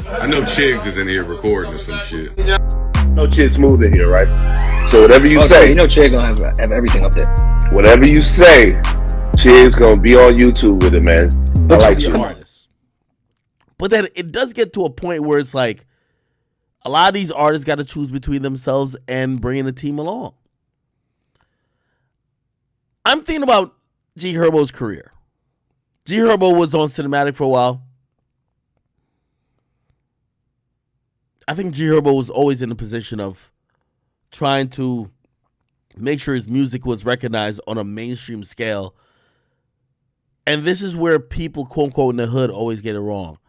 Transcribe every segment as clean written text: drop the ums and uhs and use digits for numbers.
I know Chigs is in here recording or some shit. No Chid Smooth in here, right? So whatever you say, you know, Che gonna have everything up there. whatever you say, Chid's gonna be on YouTube with it, man. I like Be an you. artist. But then it does get to a point where it's like a lot of these artists got to choose between themselves and bringing a team along. I'm thinking about G Herbo's career. G Herbo was on Cinematic for a while. I think G Herbo was always in a position of trying to make sure his music was recognized on a mainstream scale. And this is where people, quote unquote, in the hood always get it wrong.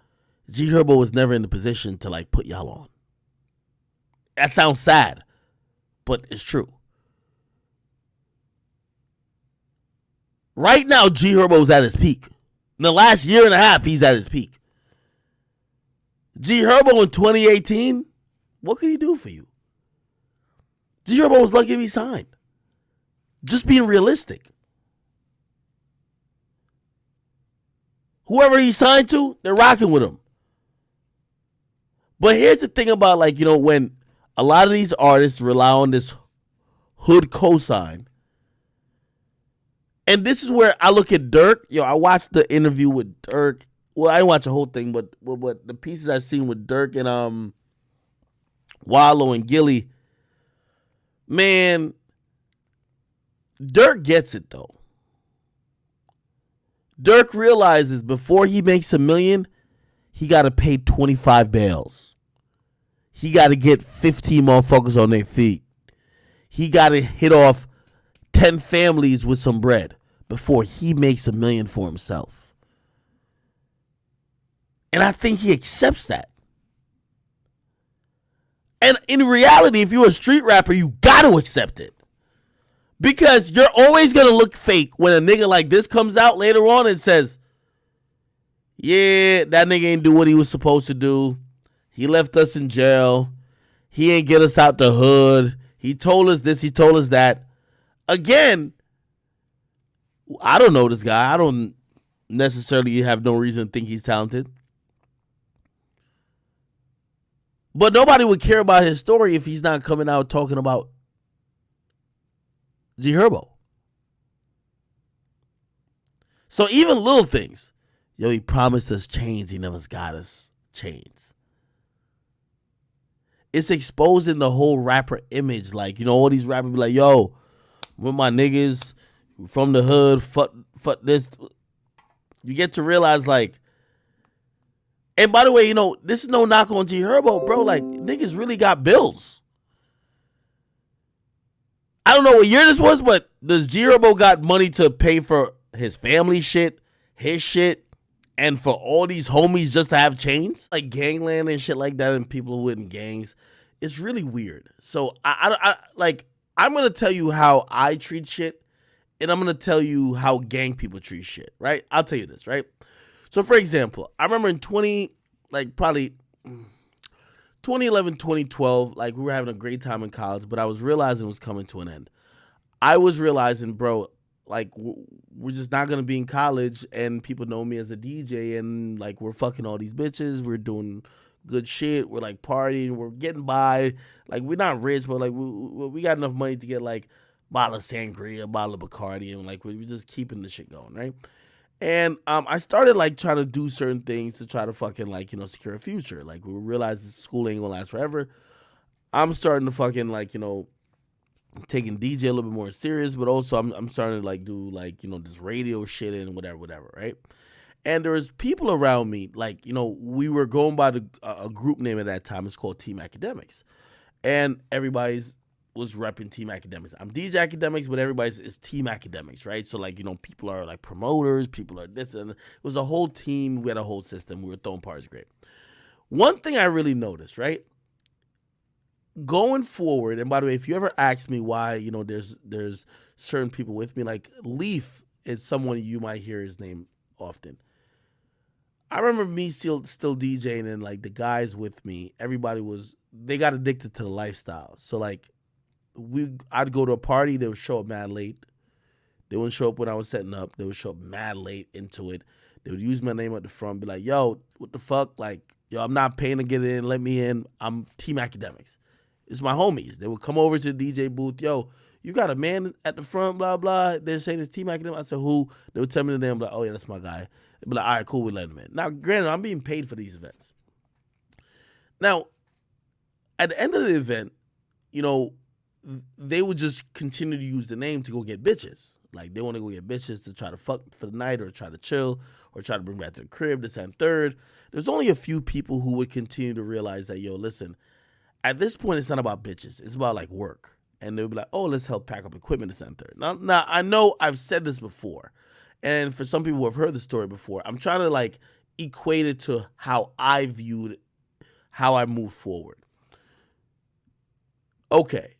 G Herbo was never in the position to like put y'all on. That sounds sad, but it's true. Right now, G Herbo's at his peak. In the last year and a half, he's at his peak. G Herbo in 2018, what could he do for you? G Herbo was lucky to be signed. Just being realistic. Whoever he signed to, they're rocking with him. But here's the thing about, like, you know, when a lot of these artists rely on this hood cosign. And this is where I look at Dirk. Yo, I watched the interview with Dirk. Well, I didn't watch the whole thing, but the pieces I seen with Dirk and Wallow and Gilly, man, Dirk gets it though. Dirk realizes before he makes $1 million, he got to pay 25 bails. He got to get 15 motherfuckers on their feet. He got to hit off 10 families with some bread before he makes $1 million for himself. And I think he accepts that. And in reality, if you're a street rapper, you got to accept it. Because you're always going to look fake when a nigga like this comes out later on and says, yeah, that nigga ain't do what he was supposed to do. He left us in jail. He ain't get us out the hood. He told us this, he told us that. Again, I don't know this guy. I don't necessarily have no reason to think he's talented. But nobody would care about his story if he's not coming out talking about G Herbo. So even little things. Yo, he promised us chains. He never got us chains. It's exposing the whole rapper image. Like, you know, all these rappers be like, yo, with my niggas from the hood, fuck this. You get to realize, like, and by the way, you know, this is no knock on G Herbo, bro. Like, niggas really got bills. I don't know what year this was, but does G Herbo got money to pay for his family shit, his shit, and for all these homies just to have chains? Like gangland and shit like that, and people who in gangs. It's really weird. So, I'm going to tell you how I treat shit, and I'm going to tell you how gang people treat shit, right? I'll tell you this, right? So, for example, I remember in 2011, 2012, like, we were having a great time in college, but I was realizing it was coming to an end. I was realizing, bro, like, we're just not going to be in college, and people know me as a DJ, and, like, we're fucking all these bitches, we're doing good shit, we're, like, partying, we're getting by, like, we're not rich, but, like, we got enough money to get, like, a bottle of sangria, a bottle of Bacardi, and, like, we're just keeping the shit going, right? And I started, like, trying to do certain things to try to fucking, like, you know, secure a future. Like, we realized school ain't gonna last forever. I'm starting to fucking, like, you know, taking DJ a little bit more serious, but also I'm starting to, like, do, like, you know, this radio shit and whatever, right? And there was people around me, like, you know, we were going by a group name at that time. It's called Team Akademiks. And everybody's was repping Team Akademiks. I'm DJ Akademiks, but everybody's is Team Akademiks, right? So, like, you know, people are, like, promoters, people are this, and it was a whole team. We had a whole system. We were throwing parties great. One thing I really noticed, right? Going forward, and by the way, if you ever ask me why, you know, there's certain people with me, like Leaf is someone you might hear his name often. I remember me still DJing, and, like, the guys with me, they got addicted to the lifestyle. So, like, I'd go to a party, they would show up mad late. They wouldn't show up when I was setting up. They would show up mad late into it. They would use my name at the front, be like, yo, what the fuck? Like, Yo, I'm not paying to get in. Let me in. I'm Team Akademiks. It's my homies. They would come over to the DJ booth. Yo, you got a man at the front, blah, blah. They're saying it's Team Akademiks. I said, who? They would tell me the name. I'm like, oh, yeah, that's my guy. They'd be like, all right, cool, we let him in. Now, granted, I'm being paid for these events. Now, at the end of the event, you know, they would just continue to use the name to go get bitches. Like, they want to go get bitches to try to fuck for the night or try to chill or try to bring back to the crib, this and third. There's only a few people who would continue to realize that, yo, listen, at this point, it's not about bitches. It's about, like, work. And they'll be like, oh, let's help pack up equipment, this and third. Now, I know I've said this before. And for some people who have heard the story before, I'm trying to, like, equate it to how I viewed how I moved forward. Okay.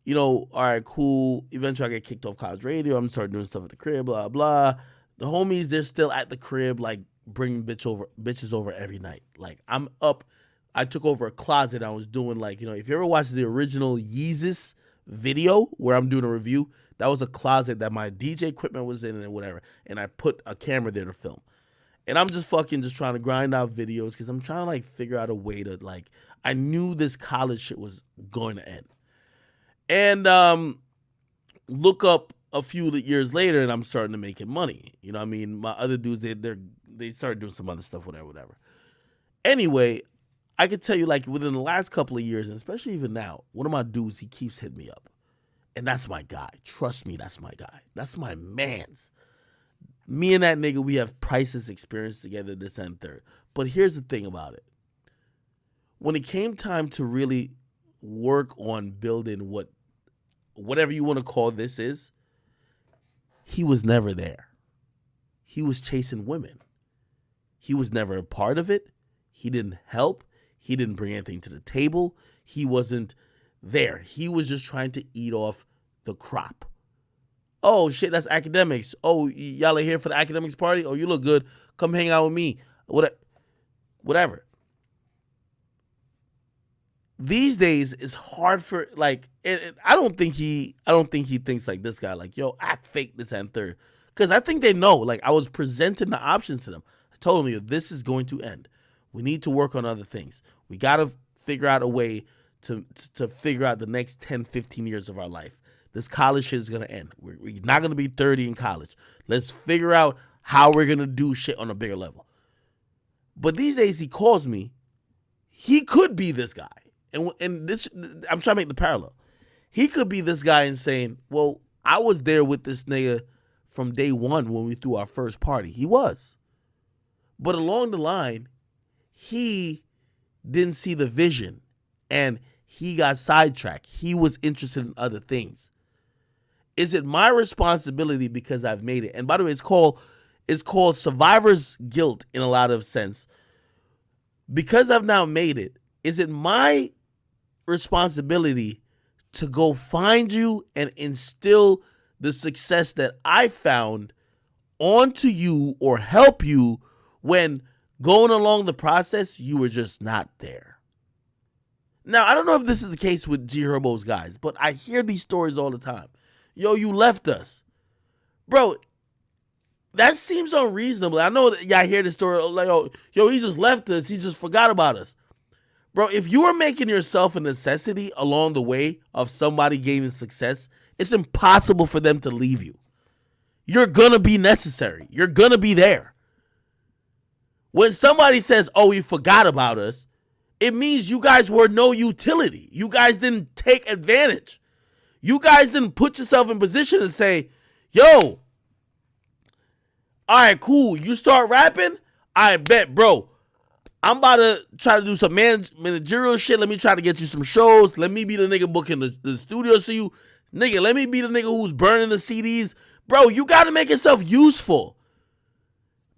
You know, all right, cool. Eventually, I get kicked off college radio. I'm starting doing stuff at the crib, blah, blah. The homies, they're still at the crib, like, bringing bitches over every night. Like, I'm up. I took over a closet. I was doing, like, you know, if you ever watched the original Yeezus video where I'm doing a review, that was a closet that my DJ equipment was in and whatever. And I put a camera there to film. And I'm just trying to grind out videos because I'm trying to, like, figure out a way to, like, I knew this college shit was going to end. And look up a few years later, and I'm starting to making money. You know what I mean? My other dudes, they started doing some other stuff, whatever. Anyway, I could tell you, like, within the last couple of years, and especially even now, one of my dudes, he keeps hitting me up. And that's my guy. Trust me, that's my guy. That's my mans. Me and that nigga, we have priceless experience together, this and third. But here's the thing about it. When it came time to really work on building whatever you want to call this is, he was never there. He was chasing women. He was never a part of it. He didn't help. He didn't bring anything to the table. He wasn't there. He was just trying to eat off the crop. Oh, shit, that's Akademiks. Oh, y'all are here for the Akademiks party? Oh, you look good. Come hang out with me. Whatever. These days, it's hard for, like, and I don't think he thinks like this guy, like, yo, act fake, this and third. Because I think they know, like, I was presenting the options to them. I told them, yo, this is going to end. We need to work on other things. We got to figure out a way to figure out the next 10, 15 years of our life. This college shit is going to end. We're not going to be 30 in college. Let's figure out how we're going to do shit on a bigger level. But these days, he calls me. He could be this guy. And this, I'm trying to make the parallel. He could be this guy and saying, well, I was there with this nigga from day one when we threw our first party. He was. But along the line, he didn't see the vision and he got sidetracked. He was interested in other things. Is it my responsibility because I've made it? And by the way, it's called survivor's guilt in a lot of sense. Because I've now made it, is it my responsibility to go find you and instill the success that I found onto you or help you when going along the process, you were just not there? Now, I don't know if this is the case with G Herbo's guys, but I hear these stories all the time. Yo, you left us. Bro, that seems unreasonable. I know that y'all hear the story like, oh, yo, he just left us. He just forgot about us. Bro, if you are making yourself a necessity along the way of somebody gaining success, it's impossible for them to leave you. You're going to be necessary. You're going to be there. When somebody says, oh, he forgot about us, it means you guys were no utility. You guys didn't take advantage. You guys didn't put yourself in position to say, yo, all right, cool. You start rapping? I bet, bro. I'm about to try to do some managerial shit. Let me try to get you some shows. Let me be the nigga booking the studio so you. Nigga, let me be the nigga who's burning the CDs. Bro, you got to make yourself useful.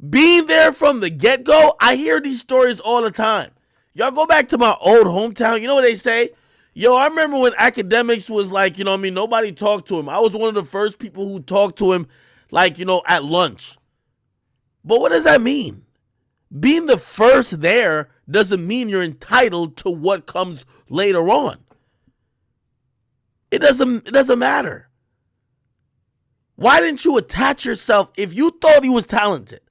Being there from the get-go, I hear these stories all the time. Y'all go back to my old hometown. You know what they say? Yo, I remember when Akademiks was like, you know what I mean, nobody talked to him. I was one of the first people who talked to him, like, you know, at lunch. But what does that mean? Being the first there doesn't mean you're entitled to what comes later on. It doesn't matter. Why didn't you attach yourself if you thought he was talented?